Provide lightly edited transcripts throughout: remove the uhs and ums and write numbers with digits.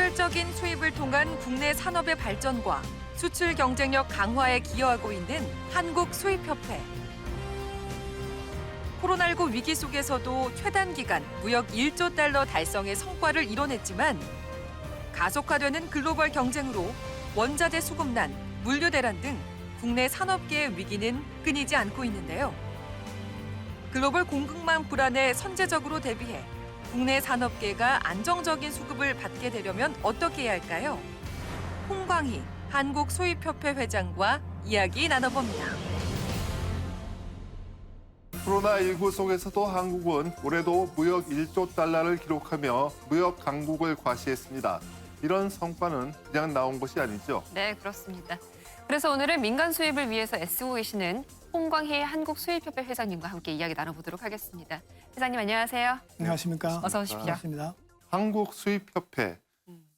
효율적인 수입을 통한 국내 산업의 발전과 수출 경쟁력 강화에 기여하고 있는 한국수입협회. 코로나19 위기 속에서도 최단 기간 무역 1조 달러 달성의 성과를 이뤄냈지만 가속화되는 글로벌 경쟁으로 원자재 수급난, 물류 대란 등 국내 산업계의 위기는 끊이지 않고 있는데요. 글로벌 공급망 불안에 선제적으로 대비해 국내 산업계가 안정적인 수급을 받게 되려면 어떻게 해야 할까요? 홍광희 한국수입협회 회장과 이야기 나눠봅니다. 코로나19 속에서도 한국은 올해도 무역 1조 달러를 기록하며 무역 강국을 과시했습니다. 이런 성과는 그냥 나온 것이 아니죠. 네, 그렇습니다. 그래서 오늘은 민간 수입을 위해서 애쓰고 계시는 홍광희 한국수입협회 회장님과 함께 이야기 나눠보도록 하겠습니다. 회장님 안녕하세요. 안녕하십니까. 어서 오십시오. 반갑습니다. 한국수입협회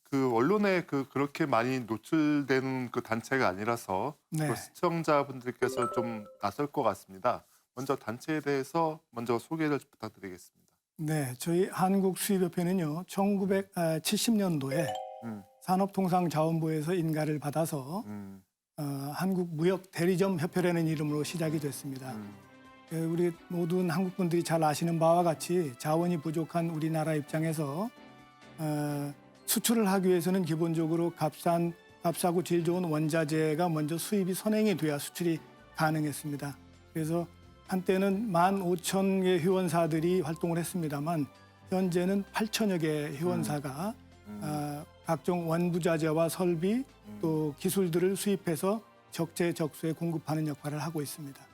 그 언론에 그렇게 많이 노출되는 그 단체가 아니라서 네. 그 시청자분들께서 좀 낯설 것 같습니다. 먼저 단체에 대해서 먼저 소개를 부탁드리겠습니다. 네, 저희 한국수입협회는요, 1970년도에 산업통상자원부에서 인가를 받아서 한국무역대리점협회라는 이름으로 시작이 됐습니다. 우리 모든 한국 분들이 잘 아시는 바와 같이 자원이 부족한 우리나라 입장에서 수출을 하기 위해서는 기본적으로 값싸고 질 좋은 원자재가 먼저 수입이 선행이 돼야 수출이 가능했습니다. 그래서 한때는 15,000개 회원사들이 활동을 했습니다만 현재는 8,000여 개 회원사가 각종 원부자재와 설비 또 기술들을 수입해서 적재적소에 공급하는 역할을 하고 있습니다.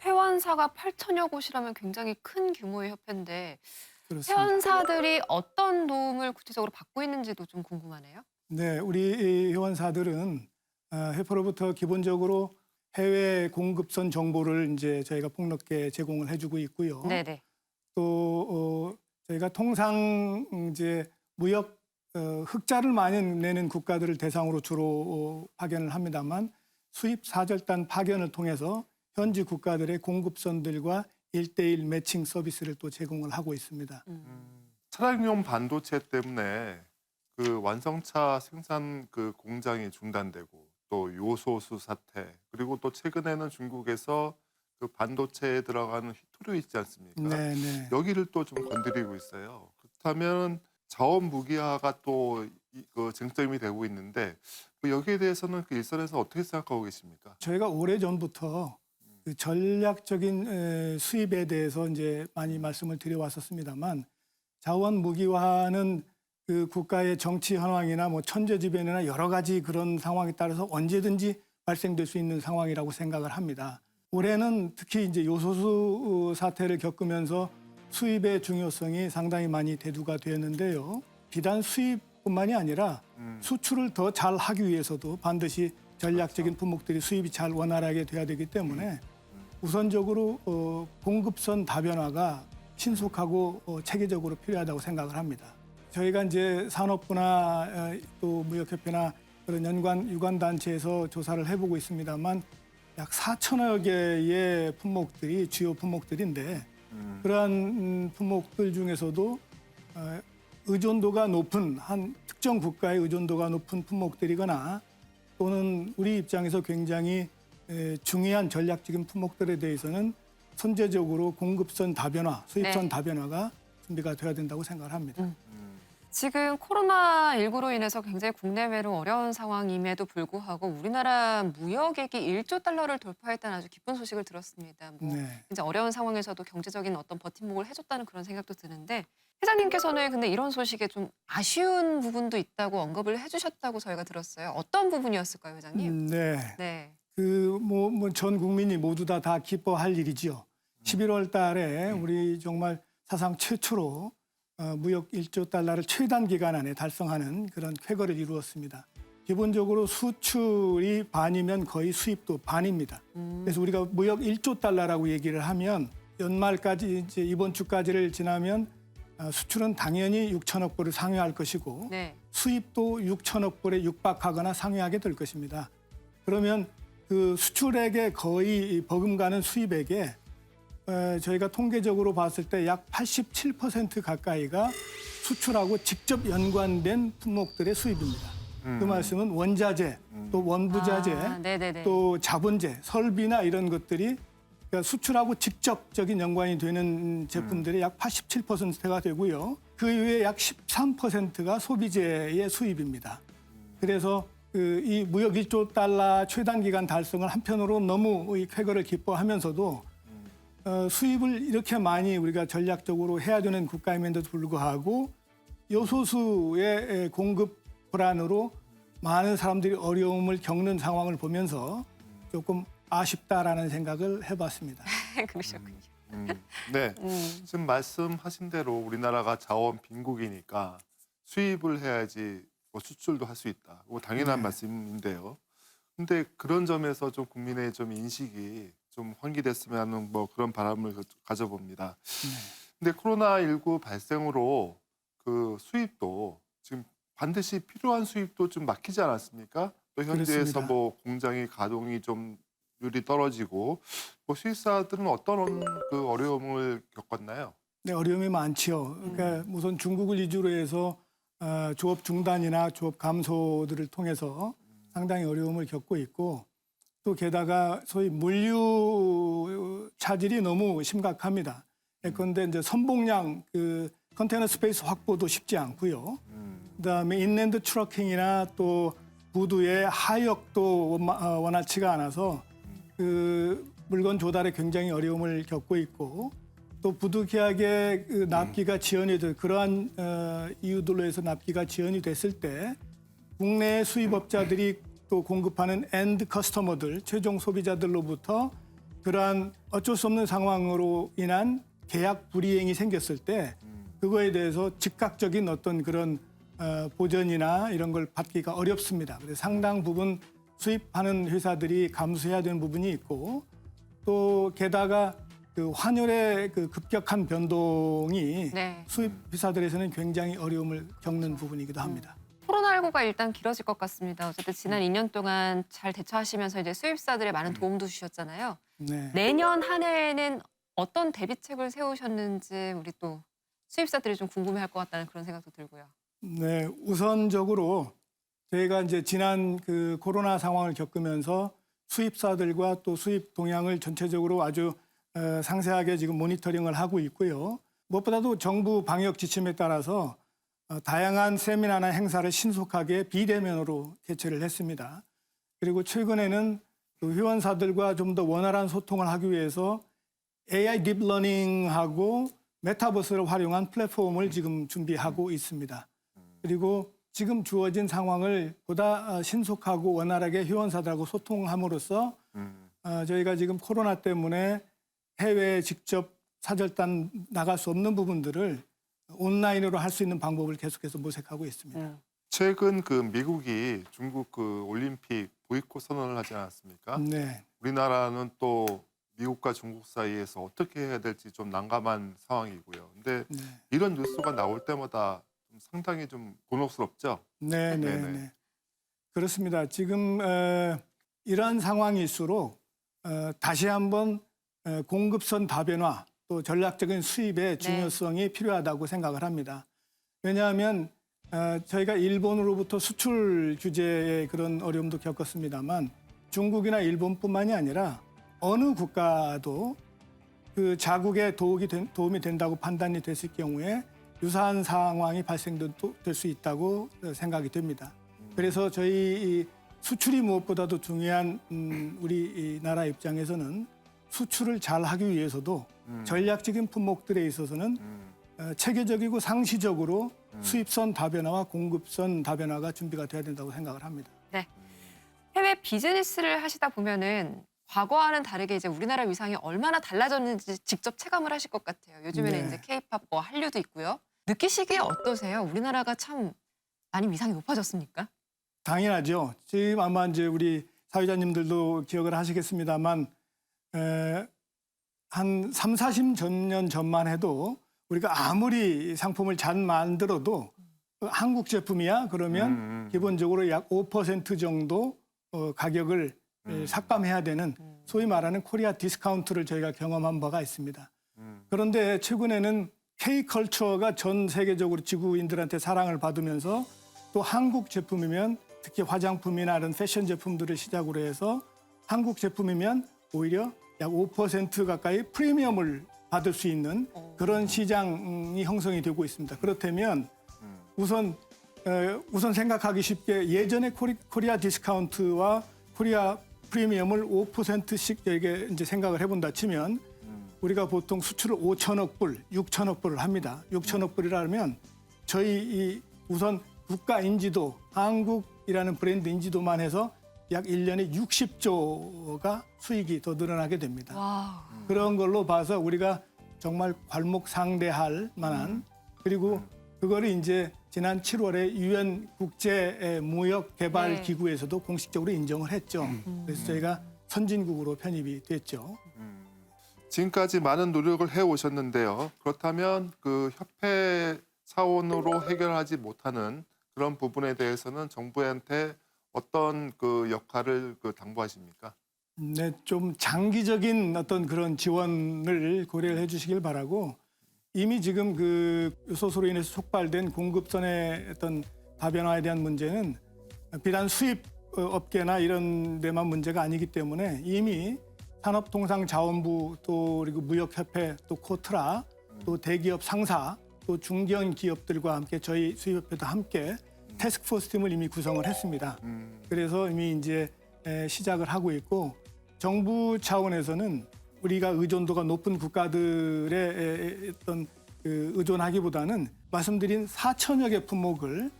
회원사가 8천여 곳이라면 굉장히 큰 규모의 협회인데 그렇습니다. 회원사들이 어떤 도움을 구체적으로 받고 있는지도 좀 궁금하네요. 네, 우리 회원사들은 회표로부터 기본적으로 해외 공급선 정보를 이제 저희가 폭넓게 제공을 해주고 있고요. 네네. 또 저희가 통상 이제 무역 흑자를 많이 내는 국가들을 대상으로 주로 파견을 합니다만 수입 사절단 파견을 통해서 현지 국가들의 공급선들과 1:1 매칭 서비스를 또 제공을 하고 있습니다. 차량용 반도체 때문에 그 완성차 생산 그 공장이 중단되고 또 요소수 사태 그리고 또 최근에는 중국에서 그 반도체에 들어가는 휘토류 있지 않습니까? 네. 여기를 또 좀 건드리고 있어요. 그렇다면 자원 무기화가 또 그 쟁점이 되고 있는데 여기에 대해서는 그 일선에서 어떻게 생각하고 계십니까? 저희가 오래전부터 그 전략적인 수입에 대해서 이제 많이 말씀을 드려왔었습니다만 자원 무기화는 그 국가의 정치 현황이나 뭐 천재지변이나 여러 가지 그런 상황에 따라서 언제든지 발생될 수 있는 상황이라고 생각을 합니다. 올해는 특히 이제 요소수 사태를 겪으면서 수입의 중요성이 상당히 많이 대두가 되었는데요. 비단 수입뿐만이 아니라 수출을 더 잘 하기 위해서도 반드시 전략적인 품목들이 수입이 잘 원활하게 돼야 되기 때문에 우선적으로 공급선 다변화가 신속하고 체계적으로 필요하다고 생각을 합니다. 저희가 이제 산업부나 또 무역협회나 그런 유관 단체에서 조사를 해보고 있습니다만 약 4천여 개의 품목들이 주요 품목들인데 그러한 품목들 중에서도 의존도가 높은 한 특정 국가의 의존도가 높은 품목들이거나 또는 우리 입장에서 굉장히 중요한 전략적인 품목들에 대해서는 선제적으로 공급선 다변화, 수입선 다변화가 준비가 돼야 된다고 생각을 합니다. 지금 코로나19로 인해서 굉장히 국내외로 어려운 상황임에도 불구하고 우리나라 무역액이 1조 달러를 돌파했다는 아주 기쁜 소식을 들었습니다. 진짜 어려운 상황에서도 경제적인 어떤 버팀목을 해줬다는 그런 생각도 드는데 회장님께서는 근데 이런 소식에 좀 아쉬운 부분도 있다고 언급을 해주셨다고 저희가 들었어요. 어떤 부분이었을까요, 회장님? 네. 전 국민이 모두 다 기뻐할 일이지요. 11월 달에 우리 정말 사상 최초로 무역 1조 달러를 최단 기간 안에 달성하는 그런 쾌거를 이루었습니다. 기본적으로 수출이 반이면 거의 수입도 반입니다. 그래서 우리가 무역 1조 달러라고 얘기를 하면 연말까지 이제 이번 주까지를 지나면 수출은 당연히 6천억 불을 상회할 것이고 수입도 6천억 불에 육박하거나 상회하게 될 것입니다. 그러면 그 수출액에 거의 버금가는 수입액에 저희가 통계적으로 봤을 때 약 87% 가까이가 수출하고 직접 연관된 품목들의 수입입니다. 그 말씀은 원자재, 또 원부자재, 네네네. 또 자본재, 설비나 이런 것들이 그러니까 수출하고 직접적인 연관이 되는 제품들이 약 87%가 되고요. 그 이외에 약 13%가 소비재의 수입입니다. 그래서 이 무역 1조 달러 최단 기간 달성을 한편으로 너무 이 쾌거를 기뻐하면서도 수입을 이렇게 많이 우리가 전략적으로 해야 되는 국가임에도 불구하고 요소수의 공급 불안으로 많은 사람들이 어려움을 겪는 상황을 보면서 조금 아쉽다라는 생각을 해봤습니다. 그러셨군요. 네, 지금 말씀하신 대로 우리나라가 자원 빈국이니까 수입을 해야지 뭐 수출도 할 수 있다. 뭐 당연한 네. 말씀인데요. 근데 그런 점에서 좀 국민의 좀 인식이 좀 환기됐으면 하는 뭐 그런 바람을 가져봅니다. 근데 코로나19 발생으로 그 수입도 지금 반드시 필요한 수입도 좀 막히지 않았습니까? 또 현지에서 그렇습니다. 뭐 공장이 가동이 좀 율이 떨어지고 뭐 수입사들은 어떤 그 어려움을 겪었나요? 네, 어려움이 많죠. 그러니까 우선 중국을 위주로 해서 조업 중단이나 조업 감소들을 통해서 상당히 어려움을 겪고 있고 또 게다가 소위 물류 차질이 너무 심각합니다. 예컨대 이제 선봉량 그 컨테이너 스페이스 확보도 쉽지 않고요. 그다음에 인랜드 트러킹이나 또 부두의 하역도 원활치가 않아서 그 물건 조달에 굉장히 어려움을 겪고 있고 또 부득이하게 그 납기가 지연이 돼 그러한 이유들로 해서 납기가 지연이 됐을 때 국내 수입업자들이 또 공급하는 엔드 커스터머들 최종 소비자들로부터 그러한 어쩔 수 없는 상황으로 인한 계약 불이행이 생겼을 때 그거에 대해서 즉각적인 어떤 그런 보전이나 이런 걸 받기가 어렵습니다. 그래서 상당 부분 수입하는 회사들이 감수해야 되는 부분이 있고 또 게다가 그 환율의 그 급격한 변동이 네. 수입 회사들에서는 굉장히 어려움을 겪는 부분이기도 합니다. 코로나19가 일단 길어질 것 같습니다. 어쨌든 지난 2년 동안 잘 대처하시면서 이제 수입사들의 많은 도움도 주셨잖아요. 네. 내년 한 해에는 어떤 대비책을 세우셨는지 우리 또 수입사들이 좀 궁금해할 것 같다는 그런 생각도 들고요. 네, 우선적으로 저희가 이제 지난 그 코로나 상황을 겪으면서 수입사들과 또 수입 동향을 전체적으로 아주 상세하게 지금 모니터링을 하고 있고요. 무엇보다도 정부 방역 지침에 따라서 다양한 세미나나 행사를 신속하게 비대면으로 개최를 했습니다. 그리고 최근에는 그 회원사들과 좀 더 원활한 소통을 하기 위해서 AI 딥러닝하고 메타버스를 활용한 플랫폼을 지금 준비하고 있습니다. 그리고 지금 주어진 상황을 보다 신속하고 원활하게 회원사들하고 소통함으로써 저희가 지금 코로나 때문에 해외에 직접 사절단 나갈 수 없는 부분들을 온라인으로 할 수 있는 방법을 계속해서 모색하고 있습니다. 최근 그 미국이 중국 그 올림픽 보이콧 선언을 하지 않았습니까? 네. 우리나라는 또 미국과 중국 사이에서 어떻게 해야 될지 좀 난감한 상황이고요. 근데 네. 이런 뉴스가 나올 때마다 좀 상당히 좀 곤혹스럽죠. 네, 네, 네네. 네. 그렇습니다. 지금 이러한 상황일수록 다시 한번 공급선 다변화 또 전략적인 수입의 중요성이 필요하다고 생각을 합니다. 왜냐하면 저희가 일본으로부터 수출 규제의 그런 어려움도 겪었습니다만 중국이나 일본뿐만이 아니라 어느 국가도 그 자국에 도움이 된다고 판단이 됐을 경우에 유사한 상황이 발생될 수 있다고 생각이 됩니다. 그래서 저희 수출이 무엇보다도 중요한 우리 나라 입장에서는 수출을 잘 하기 위해서도 전략적인 품목들에 있어서는 체계적이고 상시적으로 수입선 다변화와 공급선 다변화가 준비가 돼야 된다고 생각을 합니다. 네. 해외 비즈니스를 하시다 보면은 과거와는 다르게 이제 우리나라 위상이 얼마나 달라졌는지 직접 체감을 하실 것 같아요. 요즘에는 네. 이제 K-팝, 뭐 한류도 있고요. 느끼시기에 어떠세요? 우리나라가 참 많이 위상이 높아졌습니까? 당연하죠. 지금 아마 이제 우리 사회자님들도 기억을 하시겠습니다만 한 3, 40년 전만 해도 우리가 아무리 상품을 잘 만들어도 한국 제품이야 그러면 기본적으로 약 5% 정도 가격을 삭감해야 되는 소위 말하는 코리아 디스카운트를 저희가 경험한 바가 있습니다. 그런데 최근에는 K컬처가 전 세계적으로 지구인들한테 사랑을 받으면서 또 한국 제품이면 특히 화장품이나 이런 패션 제품들을 시작으로 해서 한국 제품이면 오히려 약 5% 가까이 프리미엄을 받을 수 있는 그런 시장이 형성이 되고 있습니다. 그렇다면 우선 생각하기 쉽게 예전에 코리아 디스카운트와 코리아 프리미엄을 5%씩 이게 이제 생각을 해본다 치면 우리가 보통 수출을 5천억 불, 6천억 불을 합니다. 6천억 불이라면 저희 우선 국가 인지도, 한국이라는 브랜드 인지도만 해서 약 1년에 60조가 수익이 더 늘어나게 됩니다. 와. 그런 걸로 봐서 우리가 정말 괄목상대할 만한 그리고 그거를 이제 지난 7월에 유엔 국제 무역 개발 네. 기구에서도 공식적으로 인정을 했죠. 그래서 저희가 선진국으로 편입이 됐죠. 지금까지 많은 노력을 해 오셨는데요. 그렇다면 그 협회 차원으로 해결하지 못하는 그런 부분에 대해서는 정부한테 어떤 그 역할을 당부하십니까? 네, 좀 장기적인 어떤 그런 지원을 고려를 해주시길 바라고 이미 지금 그 요소수로 인해서 촉발된 공급선의 어떤 다변화에 대한 문제는 비단 수입 업계나 이런 데만 문제가 아니기 때문에 이미 산업통상자원부 또 그리고 무역협회 또 코트라 또 대기업 상사 또 중견 기업들과 함께 저희 수입협회도 함께 태스크포스 팀을 이미 구성을 했습니다. 그래서 이미 이제 시작을 하고 있고 정부 차원에서는 우리가 의존도가 높은 국가들의 어떤 그 의존하기보다는 말씀드린 4천여 개 품목을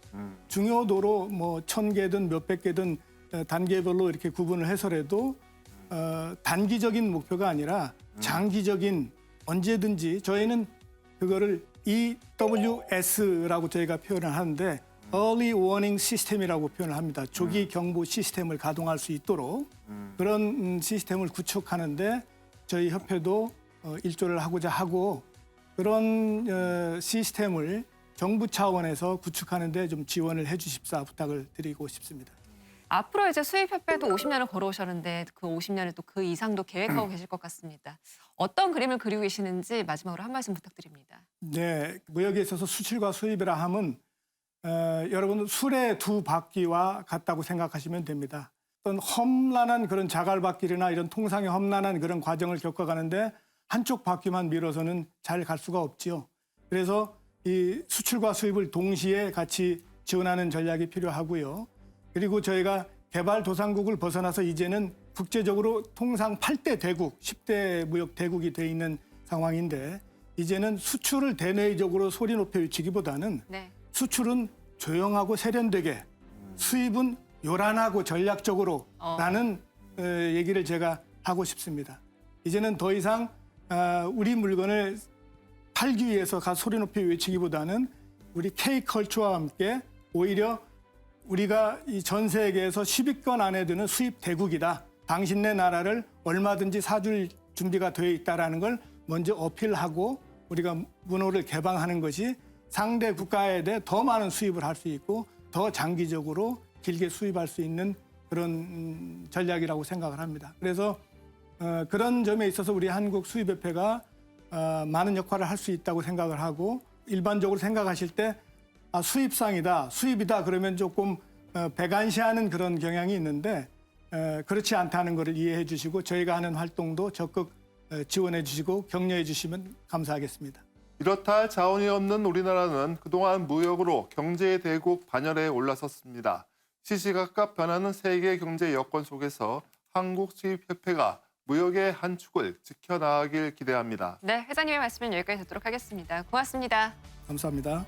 중요도로 뭐 1,000개든 몇백 개든 단계별로 이렇게 구분을 해서라도 단기적인 목표가 아니라 장기적인 언제든지 저희는 그거를 EWS라고 저희가 표현을 하는데 Early Warning System이라고 표현을 합니다. 조기 경보 시스템을 가동할 수 있도록 그런 시스템을 구축하는데 저희 협회도 일조를 하고자 하고 그런 시스템을 정부 차원에서 구축하는데 좀 지원을 해주십사 부탁을 드리고 싶습니다. 앞으로 이제 수입협회도 50년을 걸어오셨는데 그 50년에 또 그 이상도 계획하고 계실 것 같습니다. 어떤 그림을 그리고 계시는지 마지막으로 한 말씀 부탁드립니다. 네, 무역에 있어서 수출과 수입이라 함은 여러분 술의 두 바퀴와 같다고 생각하시면 됩니다. 어떤 험난한 그런 자갈밭길이나 이런 통상의 험난한 그런 과정을 겪어가는데 한쪽 바퀴만 밀어서는 잘 갈 수가 없지요. 그래서 이 수출과 수입을 동시에 같이 지원하는 전략이 필요하고요. 그리고 저희가 개발도상국을 벗어나서 이제는 국제적으로 통상 8대 대국, 10대 무역 대국이 돼 있는 상황인데 이제는 수출을 대내적으로 소리 높여 외치기보다는 네. 수출은 조용하고 세련되게 수입은 요란하고 전략적으로 라는 얘기를 제가 하고 싶습니다. 이제는 더 이상 우리 물건을 팔기 위해서 소리 높이 외치기보다는 우리 K컬처와 함께 오히려 우리가 이 전 세계에서 10위권 안에 드는 수입 대국이다. 당신네 나라를 얼마든지 사줄 준비가 되어 있다는 걸 먼저 어필하고 우리가 문호를 개방하는 것이 상대 국가에 대해 더 많은 수입을 할 수 있고 더 장기적으로 길게 수입할 수 있는 그런 전략이라고 생각을 합니다. 그래서 그런 점에 있어서 우리 한국 수입협회가 많은 역할을 할 수 있다고 생각을 하고 일반적으로 생각하실 때 수입상이다, 수입이다 그러면 조금 배관시하는 그런 경향이 있는데 그렇지 않다는 것을 이해해 주시고 저희가 하는 활동도 적극 지원해 주시고 격려해 주시면 감사하겠습니다. 이렇다 할 자원이 없는 우리나라는 그동안 무역으로 경제 대국 반열에 올라섰습니다. 시시각각 변하는 세계 경제 여건 속에서 한국수입협회가 무역의 한 축을 지켜나가길 기대합니다. 네, 회장님의 말씀은 여기까지 듣도록 하겠습니다. 고맙습니다. 감사합니다.